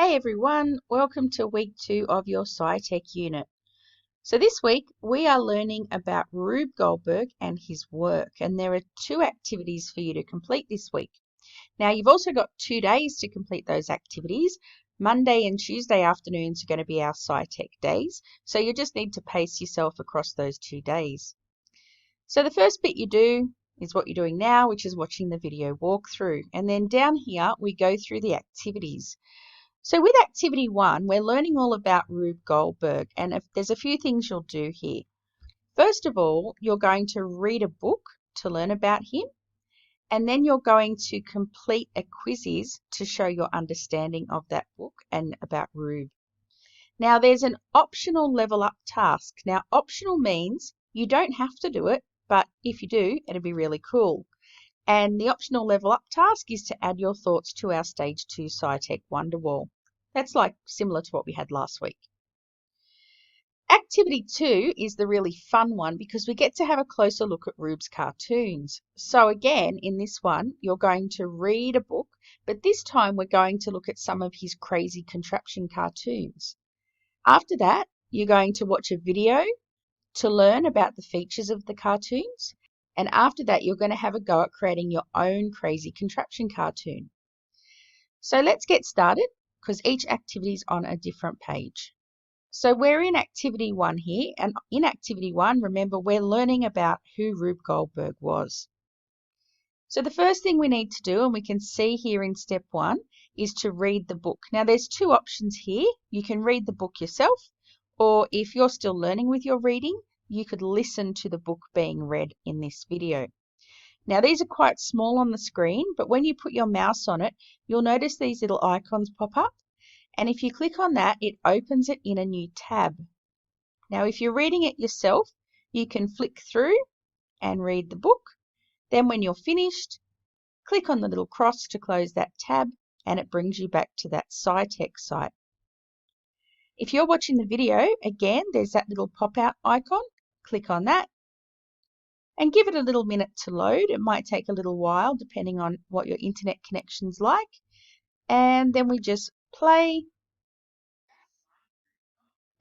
Hey everyone, welcome to week 2 of your Scitech unit. So this week we are learning about Rube Goldberg and his work, and there are 2 activities for you to complete this week. Now you've also got 2 days to complete those activities. Monday and Tuesday afternoons are going to be our Scitech days, so you just need to pace yourself across those 2 days. So the first bit you do is what you're doing now, which is watching the video walkthrough, and then down here we go through the activities. So with activity 1, we're learning all about Rube Goldberg, and if there's a few things you'll do here. First of all, you're going to read a book to learn about him, and then you're going to complete a quizzes to show your understanding of that book and about Rube. Now there's an optional level up task. Now optional means you don't have to do it, but if you do, it'll be really cool. And the optional level up task is to add your thoughts to our Stage 2 Scitech Wonderwall. That's like similar to what we had last week. Activity 2 is the really fun one because we get to have a closer look at Rube's cartoons. So again, in this one, you're going to read a book, but this time we're going to look at some of his crazy contraption cartoons. After that, you're going to watch a video to learn about the features of the cartoons. And after that, you're going to have a go at creating your own crazy contraption cartoon. So let's get started because each activity is on a different page. So we're in activity 1 here, and in activity 1, remember, we're learning about who Rube Goldberg was. So the first thing we need to do, and we can see here in step 1, is to read the book. Now there's 2 options here. You can read the book yourself, or if you're still learning with your reading, you could listen to the book being read in this video. Now these are quite small on the screen, but when you put your mouse on it, you'll notice these little icons pop up. And if you click on that, it opens it in a new tab. Now if you're reading it yourself, you can flick through and read the book. Then when you're finished, click on the little cross to close that tab, and it brings you back to that Scitech site. If you're watching the video, again, there's that little pop-out icon. Click on that and give it a little minute to load. It might take a little while depending on what your internet connection's like. And then we just play.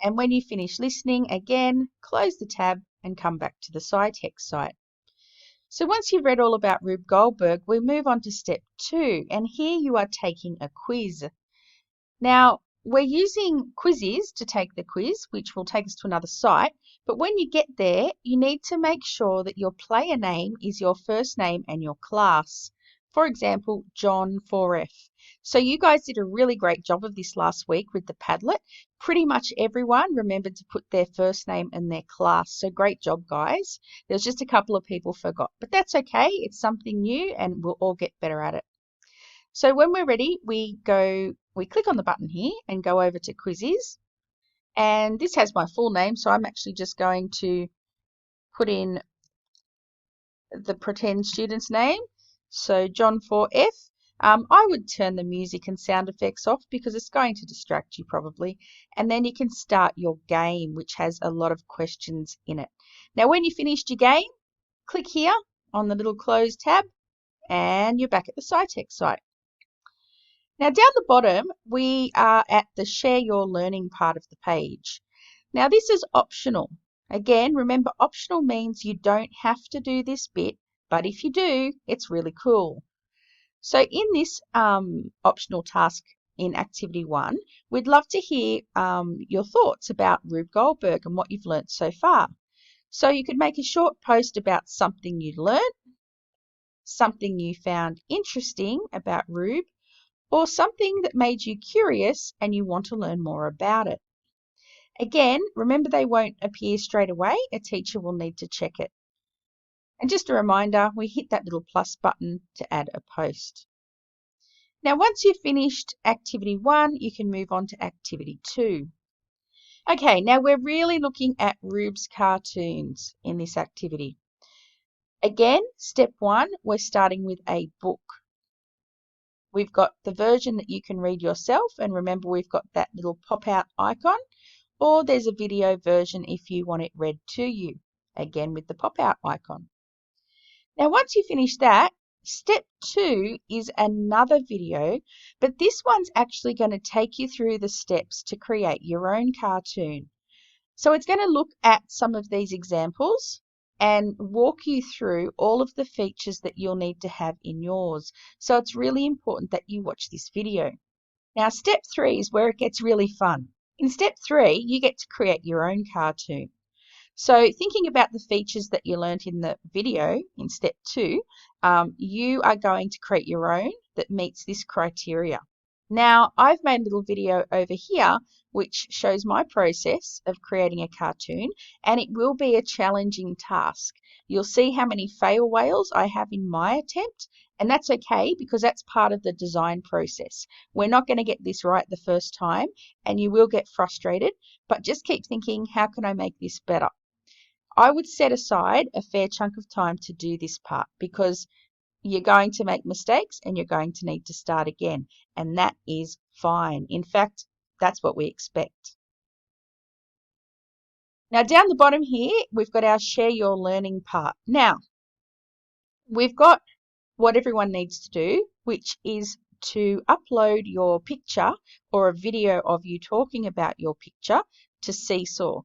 And when you finish listening, again, close the tab and come back to the Scitech site. So once you've read all about Rube Goldberg, we move on to step 2, and here you are taking a quiz. Now, we're using quizzes to take the quiz, which will take us to another site, but when you get there, you need to make sure that your player name is your first name and your class. For example, John 4F. So you guys did a really great job of this last week with the Padlet. Pretty much everyone remembered to put their first name and their class. So great job, guys. There's just a couple of people forgot, but that's okay. It's something new and we'll all get better at it. So when we're ready, we click on the button here and go over to quizzes. And this has my full name, so I'm actually just going to put in the pretend student's name. So John 4F. I would turn the music and sound effects off because it's going to distract you probably. And then you can start your game, which has a lot of questions in it. Now when you finished your game, click here on the little close tab and you're back at the Scitech site. Now down the bottom, we are at the Share Your Learning part of the page. Now this is optional. Again, remember, optional means you don't have to do this bit, but if you do, it's really cool. So in this optional task in Activity 1, we'd love to hear your thoughts about Rube Goldberg and what you've learnt so far. So you could make a short post about something you learnt, something you found interesting about Rube, or something that made you curious and you want to learn more about it. Again, remember they won't appear straight away. A teacher will need to check it. And just a reminder, we hit that little plus button to add a post. Now, once you've finished Activity 1, you can move on to Activity 2. Okay, now we're really looking at Rube's cartoons in this activity. Again, step 1, we're starting with a book. We've got the version that you can read yourself, and remember we've got that little pop-out icon, or there's a video version if you want it read to you, again with the pop-out icon. Now once you finish that, Step 2 is another video, but this one's actually going to take you through the steps to create your own cartoon. So it's going to look at some of these examples and walk you through all of the features that you'll need to have in yours. So it's really important that you watch this video. Now, step 3 is where it gets really fun. In step 3, you get to create your own cartoon. So thinking about the features that you learned in the video in step 2, you are going to create your own that meets this criteria. Now, I've made a little video over here which shows my process of creating a cartoon, and it will be a challenging task. You'll see how many fail whales I have in my attempt, and that's okay because that's part of the design process. We're not going to get this right the first time, and you will get frustrated, but just keep thinking, how can I make this better? I would set aside a fair chunk of time to do this part because you're going to make mistakes and you're going to need to start again, and that is fine. In fact, that's what we expect. Now, down the bottom here, we've got our share your learning part. Now, we've got what everyone needs to do, which is to upload your picture or a video of you talking about your picture to Seesaw.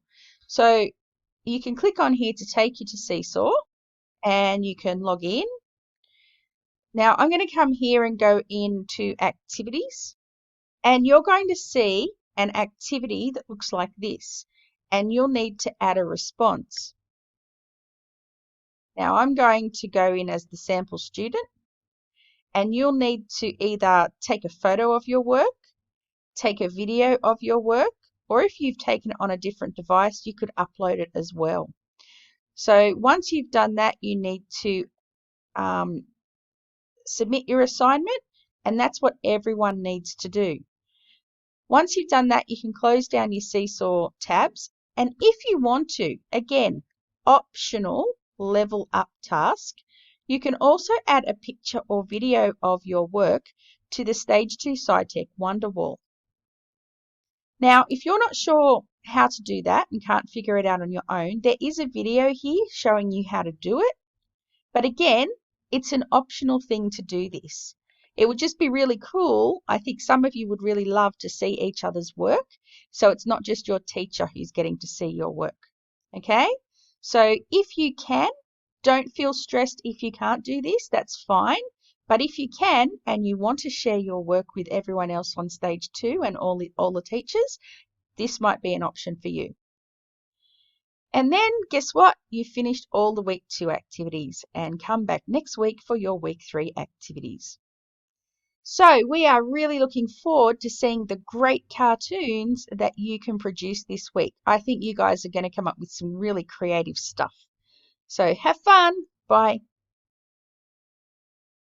So you can click on here to take you to Seesaw and you can log in. Now I'm going to come here and go into activities, and you're going to see an activity that looks like this, and you'll need to add a response. Now I'm going to go in as the sample student, and you'll need to either take a photo of your work, take a video of your work, or if you've taken it on a different device, you could upload it as well. So once you've done that, you need to submit your assignment, and that's what everyone needs to do. Once you've done that, you can close down your Seesaw tabs, and if you want to, again, optional level up task, you can also add a picture or video of your work to the Stage 2 Scitech Wonderwall. Now, if you're not sure how to do that and can't figure it out on your own, there is a video here showing you how to do it. But again, it's an optional thing to do this. It would just be really cool. I think some of you would really love to see each other's work. So it's not just your teacher who's getting to see your work. Okay? So if you can, don't feel stressed if you can't do this. That's fine. But if you can and you want to share your work with everyone else on Stage 2 and all the teachers, this might be an option for you. And then guess what? You've finished all the week 2 activities, and come back next week for your week 3 activities. So we are really looking forward to seeing the great cartoons that you can produce this week. I think you guys are going to come up with some really creative stuff. So have fun. Bye.